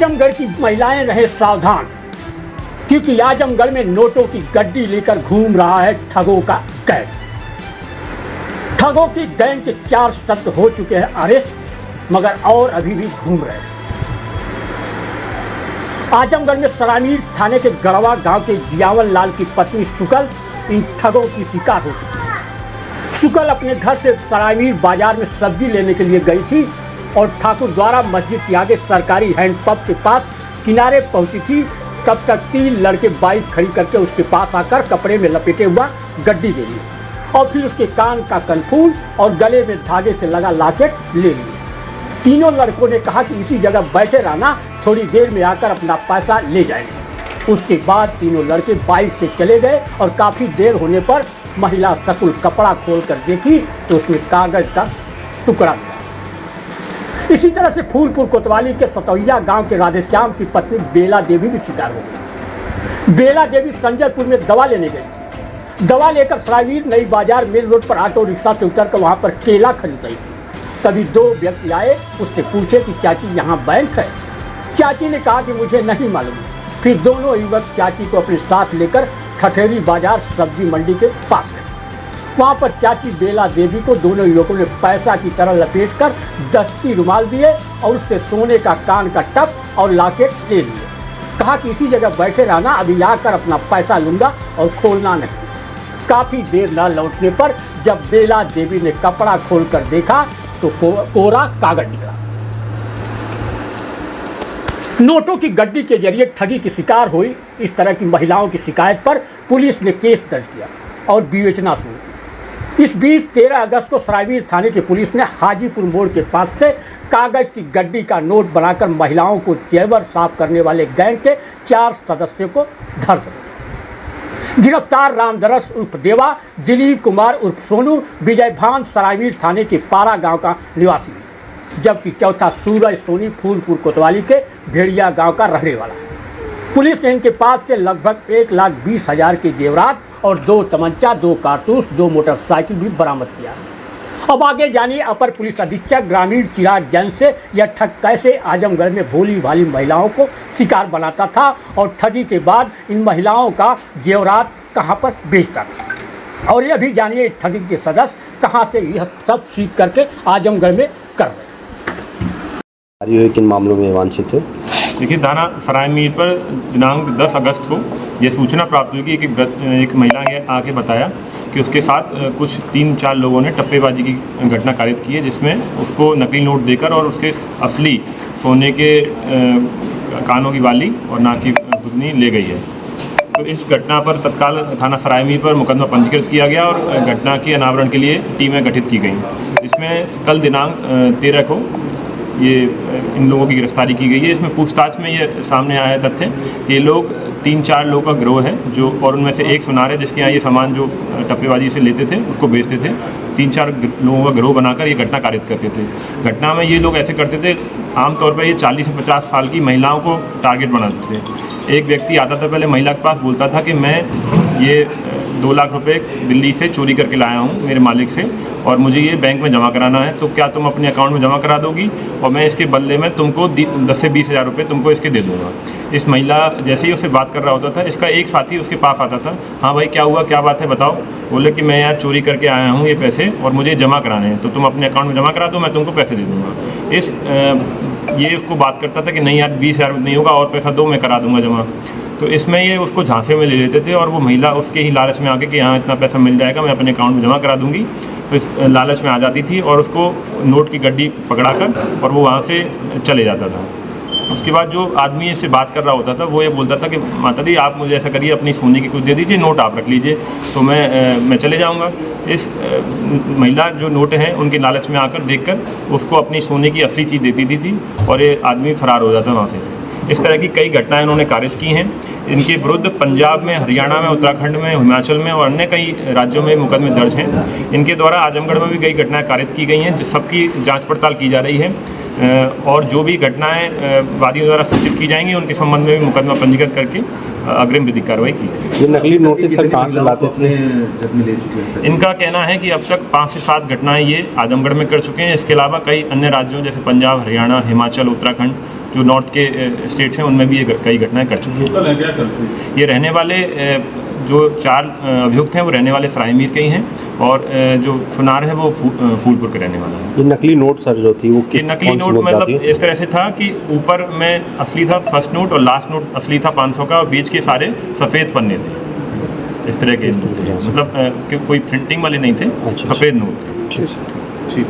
आजमगढ़ की महिलाएं रहे सावधान, क्योंकि आजमगढ़ में नोटों की गड्डी लेकर घूम रहा है ठगों का गैंग। ठगों की गैंग के 4 सदस्य हो चुके हैं अरेस्ट, मगर और अभी भी घूम रहे हैं। आजमगढ़ में सरामीर थाने के गढ़वा गांव के जियावन लाल की पत्नी शुक्ल इन ठगों की शिकार हो चुकी है। शुक्ल अपने घर से सरामीर बाजार में सब्जी लेने के लिए गई थी और ठाकुर द्वारा मस्जिद के आगे सरकारी हैंडपंप के पास किनारे पहुंची थी। तब तक 3 लड़के बाइक खड़ी करके उसके पास आकर कपड़े में लपेटे हुआ गड्डी दे ली और फिर उसके कान का कनफूल और गले में धागे से लगा लॉकेट ले लिए। तीनों लड़कों ने कहा कि इसी जगह बैठे रहना, थोड़ी देर में आकर अपना पैसा ले जाएंगे। उसके बाद तीनों लड़के बाइक से चले गए और काफ़ी देर होने पर महिला शकुल कपड़ा खोलकर देखी तो उसमें कागज का टुकड़ा मिला। इसी तरह से फूलपुर कोतवाली के सतौया गांव के राधेश्याम की पत्नी बेला देवी भी शिकार हो गई। बेला देवी संजयपुर में दवा लेने गई थी। दवा लेकर सरायवीर नई बाजार मेन रोड पर ऑटो रिक्शा से उतरकर वहां पर केला खरीद रही थी। तभी 2 व्यक्ति आए, उससे पूछे कि चाची यहाँ बैंक है। चाची ने कहा कि मुझे नहीं मालूम। फिर दोनों युवक चाची को अपने साथ लेकर ठठेरी बाजार सब्जी मंडी के पास गए। वहाँ पर चाची बेला देवी को दोनों युवकों ने पैसा की तरह लपेटकर दस्ती रुमाल दिए और उससे सोने का कान का टप और लॉकेट ले लिए। कहा कि इसी जगह बैठे रहना, अभी आकर अपना पैसा लूँगा और खोलना नहीं। काफ़ी देर न लौटने पर जब बेला देवी ने कपड़ा खोलकर देखा तो कोरा कागज निकला। नोटों की गड्डी के जरिए ठगी की शिकार हुई इस तरह की महिलाओं की शिकायत पर पुलिस ने केस दर्ज किया और विवेचना शुरू। इस बीच 13 अगस्त को सरायवीर थाने की पुलिस ने हाजीपुर मोड़ के पास से कागज की गड्डी का नोट बनाकर महिलाओं को जेवर साफ करने वाले गैंग के 4 सदस्यों को धर दिया। गिरफ्तार रामदरस उर्फ देवा, दिलीप कुमार उर्फ सोनू, विजय भान सरायवीर थाने के पारा गांव का निवासी, जबकि चौथा सूरज सोनी फूलपुर कोतवाली के भेड़िया गांव का रहने वाला है। पुलिस ने इनके पास से लगभग 1,20,000 के जेवरात और 2 तमंचा, 2 कारतूस, 2 मोटरसाइकिल भी बरामद किया। अब आगे जानिए अपर पुलिस अधीक्षक ग्रामीण चिराग जैन से यह ठग कैसे आजमगढ़ में भोली भाली महिलाओं को शिकार बनाता था और ठगी के बाद इन महिलाओं का जेवरात कहां पर बेचता था। और यह भी जानिए ठगी के सदस्य कहां से यह सब सीख करके आजमगढ़ में कर रहे। किन मामलों में वांछित है? देखिए, थाना सरायमीर पर दिनांक 10 अगस्त को यह सूचना प्राप्त हुई कि एक महिला ने आके बताया कि उसके साथ कुछ 3-4 लोगों ने टप्पेबाजी की घटना कारित की है, जिसमें उसको नकली नोट देकर और उसके असली सोने के कानों की बाली और नाक की खुदनी ले गई है। तो इस घटना पर तत्काल थाना सरायमीर पर मुकदमा पंजीकृत किया गया और घटना के अनावरण के लिए टीमें गठित की गई। इसमें कल दिनांक 13 को ये इन लोगों की गिरफ्तारी की गई है। इसमें पूछताछ में ये सामने आया तथ्य कि ये लोग 3-4 लोगों का गिरोह है जो, और उनमें से एक सुनार है जिसके यहाँ ये सामान जो टप्पेबाजी से लेते थे उसको बेचते थे। 3-4 लोगों का गिरोह बनाकर ये घटना कारित करते थे। घटना में ये लोग ऐसे करते थे, आमतौर पर ये 40 से 50 साल की महिलाओं को टारगेट बनाते थे। एक व्यक्ति आता था पहले महिला के पास, बोलता था कि मैं ये 2 लाख रुपए दिल्ली से चोरी करके लाया हूँ मेरे मालिक से और मुझे ये बैंक में जमा कराना है, तो क्या तुम अपने अकाउंट में जमा करा दोगी और मैं इसके बदले में तुमको 10 से 20,000 रुपये तुमको इसके दे दूँगा। इस महिला जैसे ही उससे बात कर रहा होता था, इसका एक साथी उसके पास आता था। हाँ भाई, क्या हुआ, क्या बात है, बताओ। बोले कि मैं यार चोरी करके आया हूँ ये पैसे और मुझे जमा कराने हैं, तो तुम अपने अकाउंट में जमा करा दो, मैं तुमको पैसे दे दूँगा। ये उसको बात करता था कि नहीं यार 20,000 नहीं होगा, और पैसा दो, मैं करा दूँगा जमा। तो इसमें ये उसको झांसे में ले लेते थे और वो महिला उसके ही लालच में आके कि हाँ इतना पैसा मिल जाएगा, मैं अपने अकाउंट में जमा करा दूँगी, तो इस लालच में आ जाती थी और उसको नोट की गड्डी पकड़ा कर और वो वहाँ से चले जाता था। उसके बाद जो आदमी इससे बात कर रहा होता था वो ये बोलता था कि माता दी आप मुझे ऐसा करिए, अपनी सोने की कुछ दे दीजिए, नोट आप रख लीजिए, तो मैं चले जाऊँगा। इस महिला जो नोट हैं उनके लालच में आकर देखकर उसको अपनी सोने की असली चीज़ दे दी थी और ये आदमी फरार हो जाता वहाँ से। इस तरह की कई घटनाएं इन्होंने कारित की हैं। इनके विरुद्ध पंजाब में, हरियाणा में, उत्तराखंड में, हिमाचल में और अन्य कई राज्यों में मुकदमे दर्ज हैं। इनके द्वारा आजमगढ़ में भी कई घटनाएं कारित की गई हैं, सबकी जांच पड़ताल की जा रही है और जो भी घटनाएं वादियों द्वारा सूचित की जाएंगी उनके संबंध में भी मुकदमा पंजीकृत करके अग्रिम विधिक कार्रवाई की जाएगी। ये नकली नोटिस सर कहाँ से लाते थे? इनका कहना है कि अब तक 5 से 7 घटनाएं ये आजमगढ़ में कर चुके हैं। इसके अलावा कई अन्य राज्यों जैसे पंजाब, हरियाणा, हिमाचल, उत्तराखंड जो नॉर्थ के स्टेट्स हैं उनमें भी ये कई घटनाएं कर चुके हैं। ये रहने वाले जो 4 अभियुक्त हैं वो रहने वाले सरायमीर के ही हैं और जो सुनार है वो फूलपुर के रहने वाला है। ये नकली नोट सर जो थी वो ये नकली नोट मतलब इस तरह से था कि ऊपर में असली था फर्स्ट नोट और लास्ट नोट असली था 500 का और बीच के सारे सफ़ेद पन्ने थे। इस तरह के मतलब कोई प्रिंटिंग वाले नहीं थे, सफ़ेद नोट थे। ठीक।